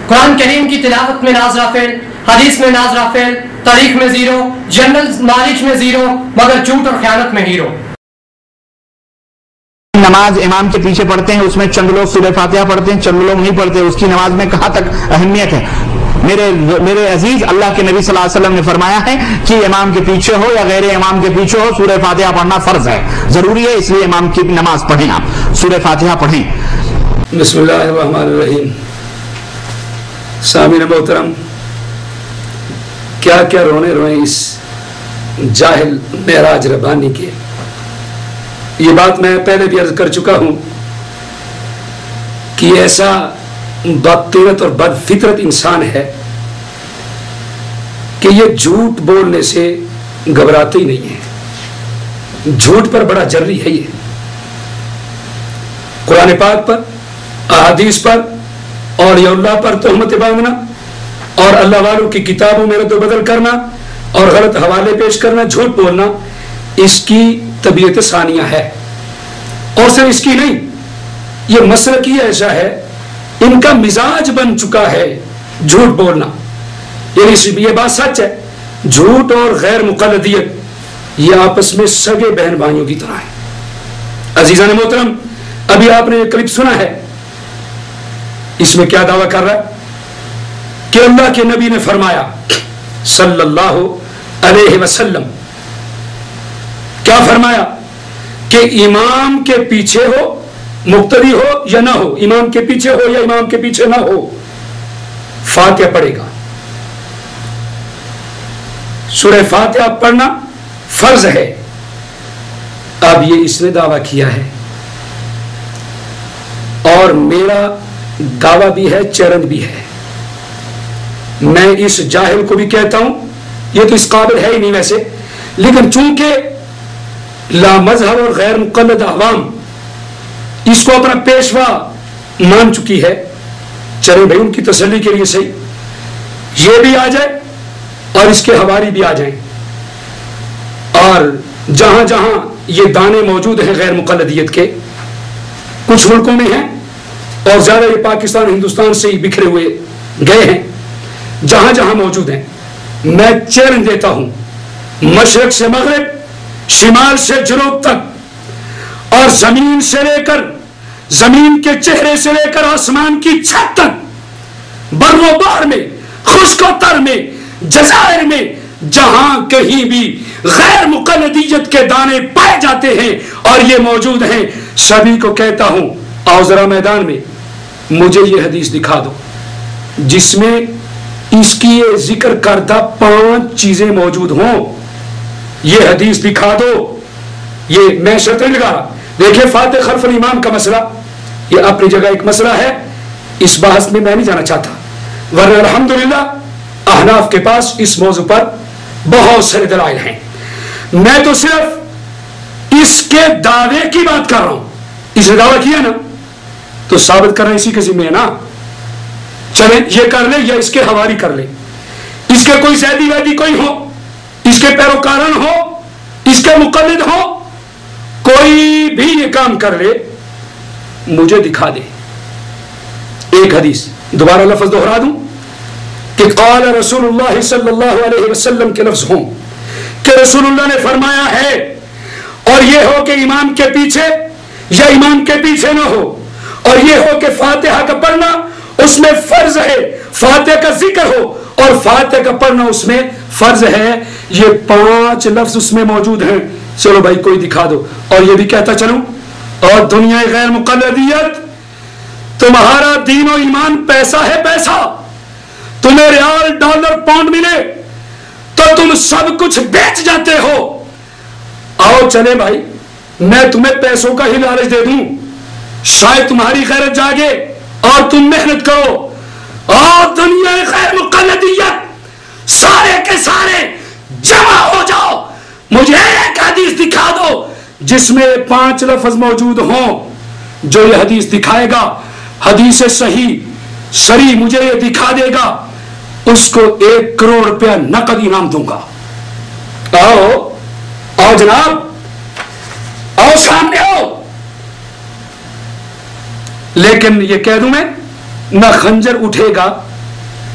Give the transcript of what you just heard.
قرآن کریم کی تلاوت میں ناظرہ فعل، حدیث میں ناظرہ فعل، تاریخ میں زیرو، جنرل نالج میں زیرو، مگر جھوٹ اور خیانت میں ہیرو۔ نماز امام کے پیچھے پڑھتے ہیں، اس میں چند لوگ سورہ فاتحہ پڑھتے ہیں، چند لوگ نہیں پڑھتے، اس کی نماز میں کہاں تک اہمیت ہے؟ میرے عزیز، اللہ کے نبی صلی اللہ علیہ وسلم نے فرمایا ہے کہ امام کے پیچھے ہو یا غیر امام کے پیچھے ہو، سورہ فاتحہ پڑھنا فرض ہے، ضروری ہے، اس لیے امام کی نماز پڑھیں، آپ سورہ فاتحہ پڑھیں۔ بسم اللہ الرحمن الرحیم۔ سامعین محترم، کیا کیا رونے روئے اس جاہل معراج ربانی کے۔ یہ بات میں پہلے بھی عرض کر چکا ہوں کہ ایسا بدطیرت اور بد فطرت انسان ہے کہ یہ جھوٹ بولنے سے گھبراتے ہی نہیں ہے، جھوٹ پر بڑا جرری ہے۔ یہ قرآن پاک پر، احادیث پر، اولیاء اللہ پر تہمت باندھنا اور اللہ والوں کی کتابوں میں رد و بدل کرنا اور غلط حوالے پیش کرنا، جھوٹ بولنا، اس کی طبیعت ثانیہ ہے۔ اور صرف اس کی نہیں، یہ مسلک ہی ایسا ہے، ان کا مزاج بن چکا ہے جھوٹ بولنا۔ یعنی یہ بات سچ ہے، جھوٹ اور غیر مقلدیت یہ آپس میں سگے بہن بھائیوں کی طرح ہے۔ عزیزان محترم، ابھی آپ نے یہ کلپ سنا ہے، اس میں کیا دعویٰ کر رہا ہے کہ اللہ کے نبی نے فرمایا صلی اللہ علیہ وسلم، کیا فرمایا کہ امام کے پیچھے ہو، مقتدی ہو یا نہ ہو، امام کے پیچھے ہو یا امام کے پیچھے نہ ہو، فاتحہ پڑھے گا۔ سورہ فاتحہ پڑھنا فرض ہے۔ اب یہ اس نے دعویٰ کیا ہے، اور میرا دعویٰ بھی ہے، چیلنج بھی ہے۔ میں اس جاہل کو بھی کہتا ہوں، یہ تو اس قابل ہے ہی نہیں ویسے، لیکن چونکہ لا مذہب اور غیر مقلد عوام اس کو اپنا پیشوا مان چکی ہے، چلے بھائی ان کی تسلی کے لیے صحیح یہ بھی آ جائے اور اس کے حواری بھی آ جائیں، اور جہاں جہاں یہ دانے موجود ہیں غیر مقلدیت کے، کچھ ملکوں میں ہیں اور زیادہ یہ پاکستان ہندوستان سے ہی بکھرے ہوئے گئے ہیں، جہاں جہاں موجود ہیں، میں چیلنج دیتا ہوں، مشرق سے مغرب، شمال سے جنوب تک، اور زمین سے لے کر، زمین کے چہرے سے لے کر آسمان کی چھت تک، بر و بحر میں، خشک و تر میں، جزائر میں، جہاں کہیں بھی غیر مقلدیت کے دانے پائے جاتے ہیں اور یہ موجود ہیں، سبھی کو کہتا ہوں، آؤ ذرا میدان میں مجھے یہ حدیث دکھا دو جس میں اس کی یہ ذکر کردہ 5 چیزیں موجود ہوں۔ یہ حدیث دکھا دو۔ یہ میں شرط نہیں لگا رہا، دیکھیں فاتح خلف الامام کا مسئلہ یہ اپنی جگہ ایک مسئلہ ہے، اس بحث میں نہیں جانا چاہتا، ورنہ الحمدللہ احناف کے پاس اس موضوع پر بہت سارے دلائل ہیں۔ میں تو صرف اس کے دعوے کی بات کر رہا ہوں، اس نے دعویٰ کیا نا تو ثابت کرنا اسی کے ذمہ ہے نا، چلیں یہ کر لے یا اس کے حواری کر لے، اس کے کوئی زیدی ویدی کوئی ہو، اس کے پیروکارن ہو، اس کے مقلد ہو، کوئی بھی یہ کام کر لے، مجھے دکھا دے ایک حدیث، دوبارہ لفظ دہرا دوں کہ قال رسول اللہ صلی اللہ علیہ وسلم کے لفظ ہوں کہ رسول اللہ نے فرمایا ہے، اور یہ ہو کہ امام کے پیچھے یا امام کے پیچھے نہ ہو، اور یہ ہو کہ فاتحہ کا پڑھنا اس میں فرض ہے، فاتحہ کا ذکر ہو اور فاتحہ کا پڑھنا اس میں فرض ہے، یہ 5 لفظ اس میں موجود ہیں۔ چلو بھائی کوئی دکھا دو۔ اور یہ بھی کہتا چلوں، اور دنیا غیر مقلدیت، تمہارا دین و ایمان پیسہ ہے، پیسہ، تمہیں ریال ڈالر پاؤنڈ ملے تو تم سب کچھ بیچ جاتے ہو۔ آؤ چلے بھائی، میں تمہیں پیسوں کا ہی لالچ دے دوں، شاید تمہاری غیرت جاگے اور تم محنت کرو، اور دنیا غیر مقلدیت سارے کے سارے جمع ہو جاؤ، مجھے ایک حدیث دکھا دو جس میں 5 لفظ موجود ہوں۔ جو یہ حدیث دکھائے گا، حدیث صحیح سری مجھے یہ دکھا دے گا، اس کو 1 کروڑ روپیہ نقد انعام دوں گا۔ آؤ آؤ جناب، آؤ سامنے آؤ۔ لیکن یہ کہہ دوں میں، نہ خنجر اٹھے گا